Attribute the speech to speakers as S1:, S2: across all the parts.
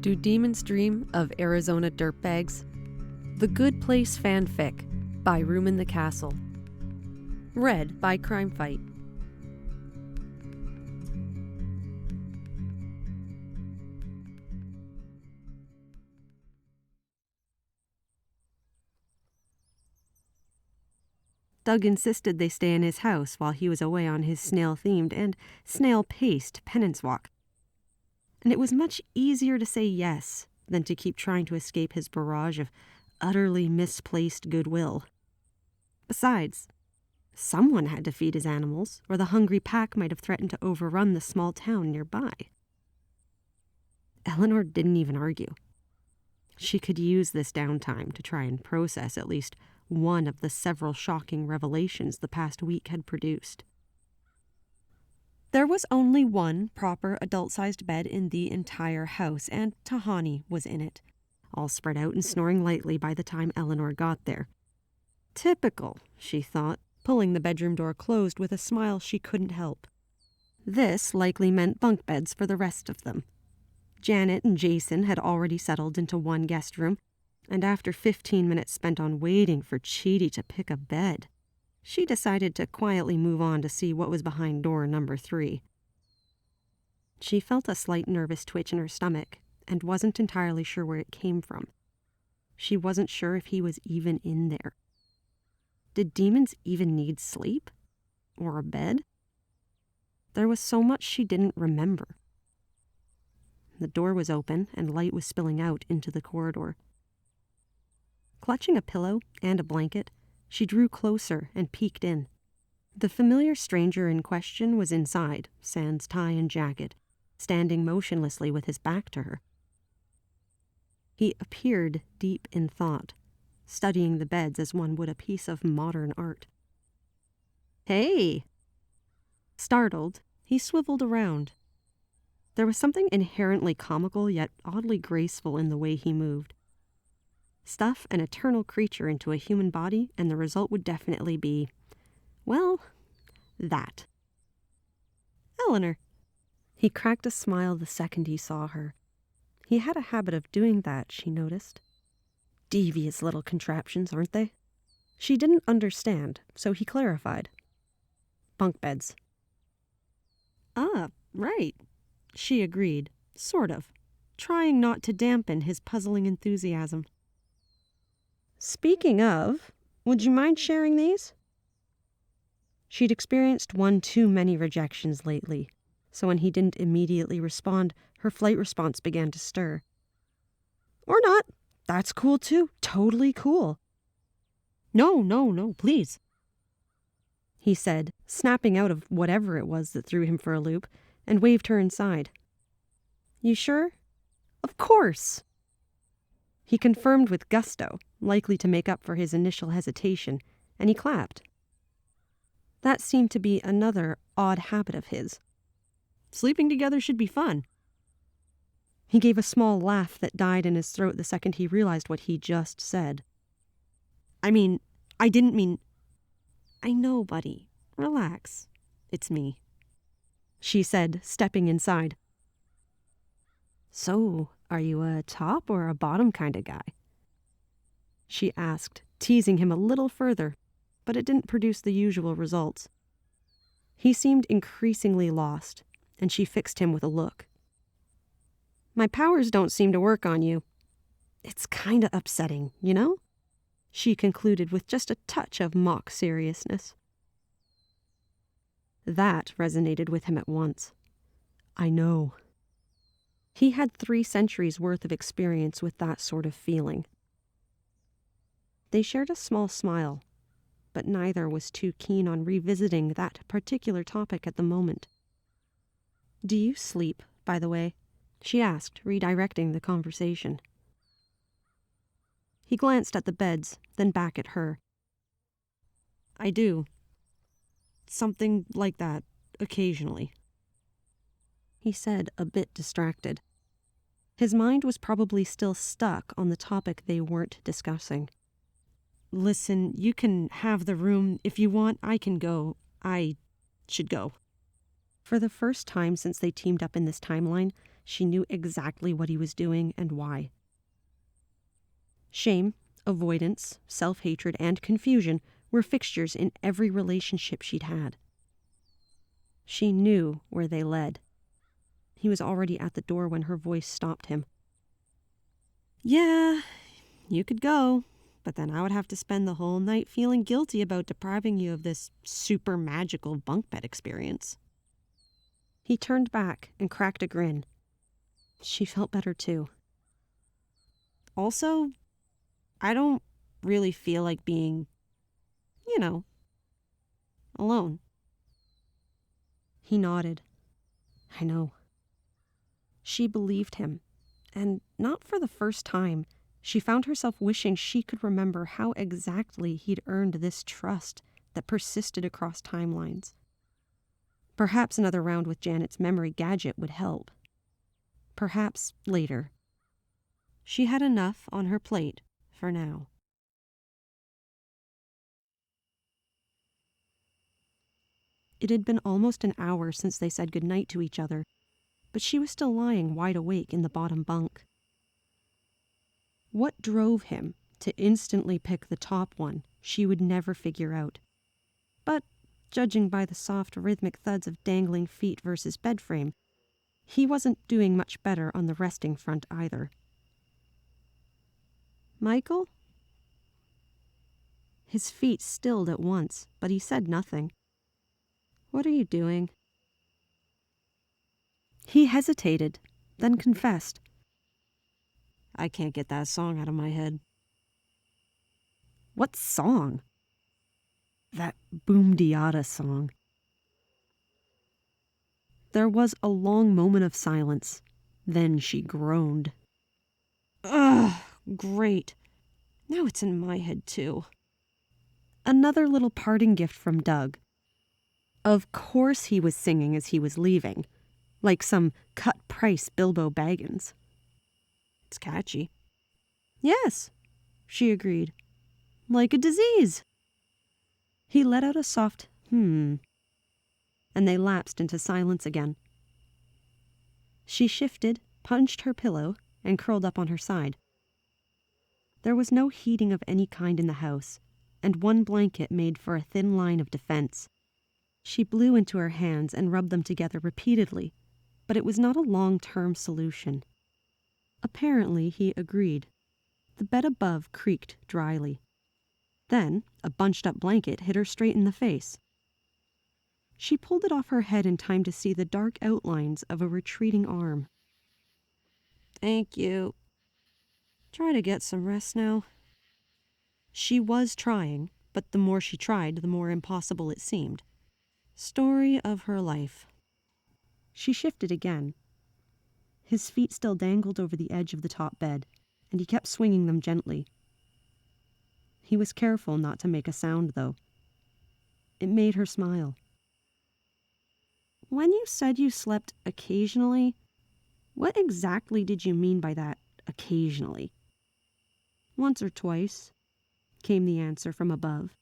S1: Do Demons Dream of Arizona Dirtbags? The Good Place Fanfic by Roominthecastle. Read by Crimefight. Doug insisted they stay in his house while he was away on his snail-themed and snail-paced penance walk. And it was much easier to say yes than to keep trying to escape his barrage of utterly misplaced goodwill. Besides, someone had to feed his animals, or the hungry pack might have threatened to overrun the small town nearby. Eleanor didn't even argue. She could use this downtime to try and process at least one of the several shocking revelations the past week had produced. There was only one proper adult-sized bed in the entire house, and Tahani was in it, all spread out and snoring lightly by the time Eleanor got there. Typical, she thought, pulling the bedroom door closed with a smile she couldn't help. This likely meant bunk beds for the rest of them. Janet and Jason had already settled into one guest room, and after 15 minutes spent on waiting for Chidi to pick a bed, she decided to quietly move on to see what was behind door number 3. She felt a slight nervous twitch in her stomach and wasn't entirely sure where it came from. She wasn't sure if he was even in there. Did demons even need sleep? Or a bed? There was so much she didn't remember. The door was open and light was spilling out into the corridor. Clutching a pillow and a blanket, she drew closer and peeked in. The familiar stranger in question was inside, sans tie and jacket, standing motionlessly with his back to her. He appeared deep in thought, studying the beds as one would a piece of modern art. "Hey!" Startled, he swiveled around. There was something inherently comical yet oddly graceful in the way he moved. Stuff an eternal creature into a human body, and the result would definitely be, well, that. "Eleanor." He cracked a smile the second he saw her. He had a habit of doing that, she noticed. Devious little contraptions, aren't they? She didn't understand, so he clarified. "Bunk beds." "Ah, right," she agreed, sort of, trying not to dampen his puzzling enthusiasm. "Speaking of, would you mind sharing these?" She'd experienced one too many rejections lately, so when he didn't immediately respond, her flight response began to stir. "Or not. That's cool too. Totally cool." No, please," he said, snapping out of whatever it was that threw him for a loop, and waved her inside. "You sure?" "Of course." He confirmed with gusto, likely to make up for his initial hesitation, and he clapped. That seemed to be another odd habit of his. Sleeping together should be fun. He gave a small laugh that died in his throat the second he realized what he just said. I didn't mean... "I know, buddy. Relax. It's me," she said, stepping inside. "So, are you a top or a bottom kind of guy?" she asked, teasing him a little further, but it didn't produce the usual results. He seemed increasingly lost, and she fixed him with a look. "My powers don't seem to work on you. It's kind of upsetting, you know?" she concluded with just a touch of mock seriousness. That resonated with him at once. I know. He had 3 centuries worth of experience with that sort of feeling. They shared a small smile, but neither was too keen on revisiting that particular topic at the moment. "Do you sleep, by the way?" she asked, redirecting the conversation. He glanced at the beds, then back at her. "I do. Something like that, occasionally," he said, a bit distracted. His mind was probably still stuck on the topic they weren't discussing. "Listen, you can have the room. If you want, I can go. I should go." For the first time since they teamed up in this timeline, She knew exactly what he was doing and why. Shame, avoidance, self-hatred, and confusion were fixtures in every relationship she'd had. She knew where they led. He was already at the door when her voice stopped him. "Yeah, you could go, but then I would have to spend the whole night feeling guilty about depriving you of this super magical bunk bed experience." He turned back and cracked a grin. She felt better too. "Also, I don't really feel like being, alone." He nodded. I know. She believed him, and not for the first time, she found herself wishing she could remember how exactly he'd earned this trust that persisted across timelines. Perhaps another round with Janet's memory gadget would help. Perhaps later. She had enough on her plate for now. It had been almost an hour since they said goodnight to each other, but she was still lying wide awake in the bottom bunk. What drove him to instantly pick the top one, she would never figure out. But, judging by the soft, rhythmic thuds of dangling feet versus bed frame, he wasn't doing much better on the resting front either. "Michael?" His feet stilled at once, but he said nothing. "What are you doing?" He hesitated, then confessed. "I can't get that song out of my head." "What song?" "That Boom Diata song." There was a long moment of silence. Then she groaned. "Ugh, great. Now it's in my head too." Another little parting gift from Doug. Of course he was singing as he was leaving, like some cut-price Bilbo Baggins. "It's catchy." "Yes," she agreed. "Like a disease." He let out a soft and they lapsed into silence again. She shifted, punched her pillow, and curled up on her side. There was no heating of any kind in the house, and one blanket made for a thin line of defense. She blew into her hands and rubbed them together repeatedly, but it was not a long-term solution. Apparently, he agreed. The bed above creaked dryly. Then, a bunched-up blanket hit her straight in the face. She pulled it off her head in time to see the dark outlines of a retreating arm. "Thank you. Try to get some rest now." She was trying, but the more she tried, the more impossible it seemed. Story of her life. She shifted again. His feet still dangled over the edge of the top bed, and he kept swinging them gently. He was careful not to make a sound, though. It made her smile. "When you said you slept occasionally, what exactly did you mean by that, occasionally?" "Once or twice," came the answer from above.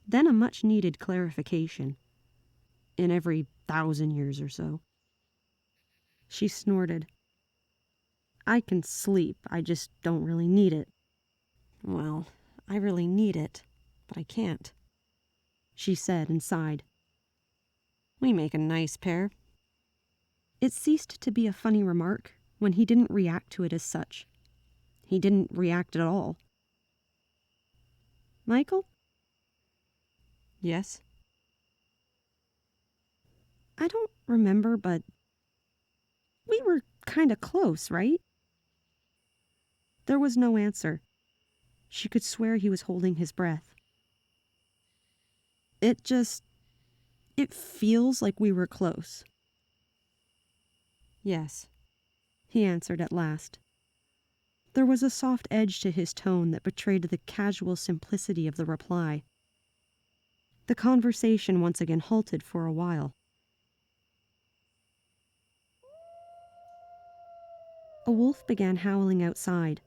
S1: Then a much-needed clarification. "In every 1,000 years or so." She snorted. "I can sleep, I just don't really need it." "Well, I really need it, but I can't," she said and sighed. "We make a nice pair." It ceased to be a funny remark when he didn't react to it as such. He didn't react at all. "Michael?" "Yes?" "I don't remember, but we were kind of close, right?" There was no answer. She could swear he was holding his breath. It feels like we were close." "Yes," he answered at last. There was a soft edge to his tone that betrayed the casual simplicity of the reply. The conversation once again halted for a while. A wolf began howling outside,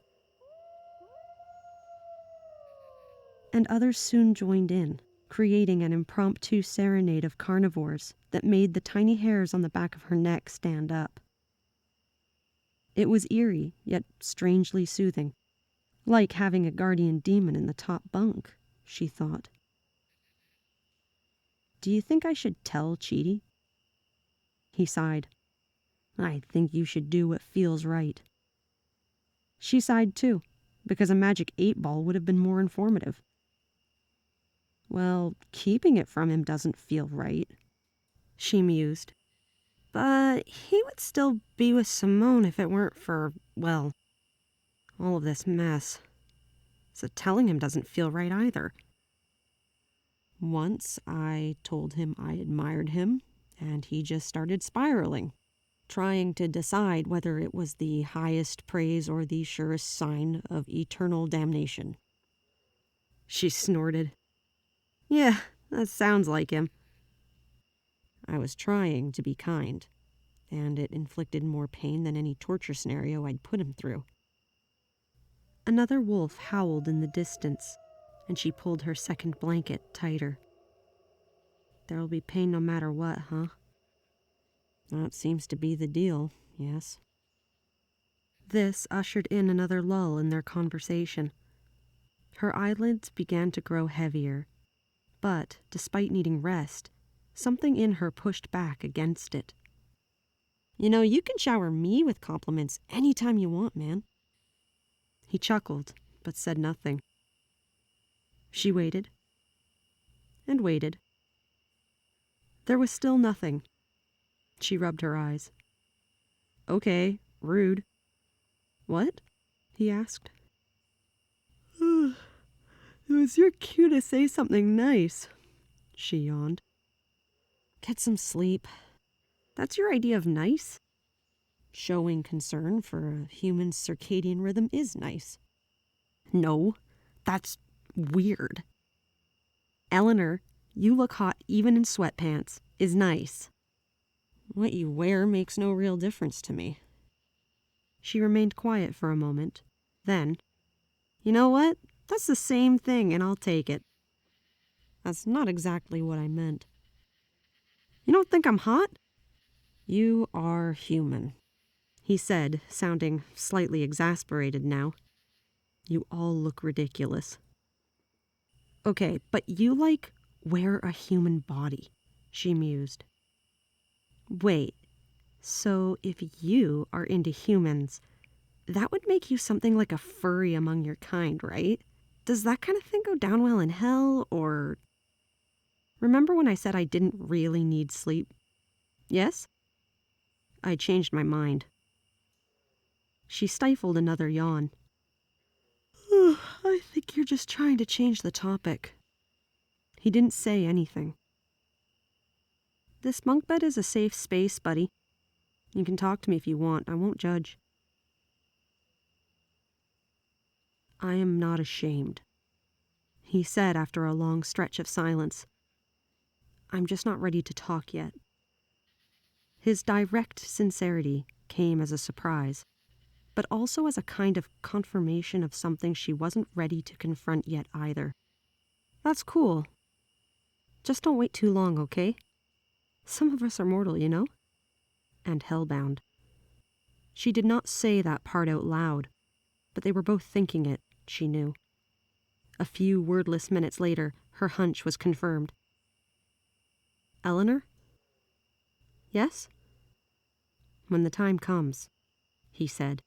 S1: and others soon joined in, creating an impromptu serenade of carnivores that made the tiny hairs on the back of her neck stand up. It was eerie, yet strangely soothing. Like having a guardian demon in the top bunk, she thought. Do you think I should tell Chidi? He sighed. I think you should do what feels right. She sighed too, because a magic 8-ball would have been more informative. Well, keeping it from him doesn't feel right, she mused. But he would still be with Simone if it weren't for, well, all of this mess. So telling him doesn't feel right either. Once I told him I admired him, and he just started spiraling, trying to decide whether it was the highest praise or the surest sign of eternal damnation. She snorted. Yeah, that sounds like him. I was trying to be kind, and it inflicted more pain than any torture scenario I'd put him through. Another wolf howled in the distance, and she pulled her second blanket tighter. There'll be pain no matter what, huh? That seems to be the deal, yes. This ushered in another lull in their conversation. Her eyelids began to grow heavier, but, despite needing rest, something in her pushed back against it. You know, you can shower me with compliments any time you want, man. He chuckled, but said nothing. She waited, and waited. There was still nothing. She rubbed her eyes. Okay, rude. What? He asked. It was your cue to say something nice, she yawned. Get some sleep. That's your idea of nice? Showing concern for a human's circadian rhythm is nice. No, that's weird. Eleanor, you look hot even in sweatpants, is nice. What you wear makes no real difference to me. She remained quiet for a moment. Then, you know what? That's the same thing, and I'll take it. That's not exactly what I meant. You don't think I'm hot? You are human, he said, sounding slightly exasperated now. You all look ridiculous. Okay, but you, wear a human body, she mused. Wait, so if you are into humans, that would make you something like a furry among your kind, right? Does that kind of thing go down well in hell, or... Remember when I said I didn't really need sleep? Yes? I changed my mind. She stifled another yawn. I think you're just trying to change the topic. He didn't say anything. This bunk bed is a safe space, buddy. You can talk to me if you want. I won't judge. I am not ashamed, he said after a long stretch of silence. I'm just not ready to talk yet. His direct sincerity came as a surprise, but also as a kind of confirmation of something she wasn't ready to confront yet either. That's cool. Just don't wait too long, okay? Some of us are mortal, you know? And hellbound. She did not say that part out loud, but they were both thinking it, she knew. A few wordless minutes later, her hunch was confirmed. Eleanor? Yes? When the time comes, he said.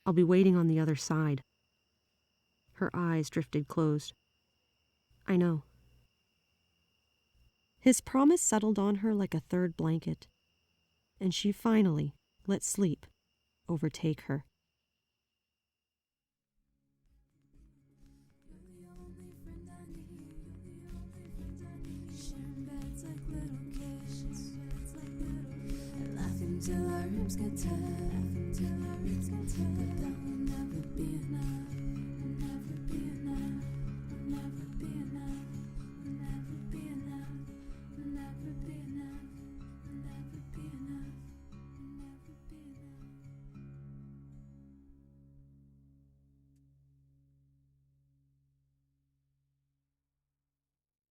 S1: I'll be waiting on the other side. Her eyes drifted closed. I know. His promise settled on her like a third blanket, and she finally let sleep overtake her.
S2: Till our ribs get tough, but that will never be enough.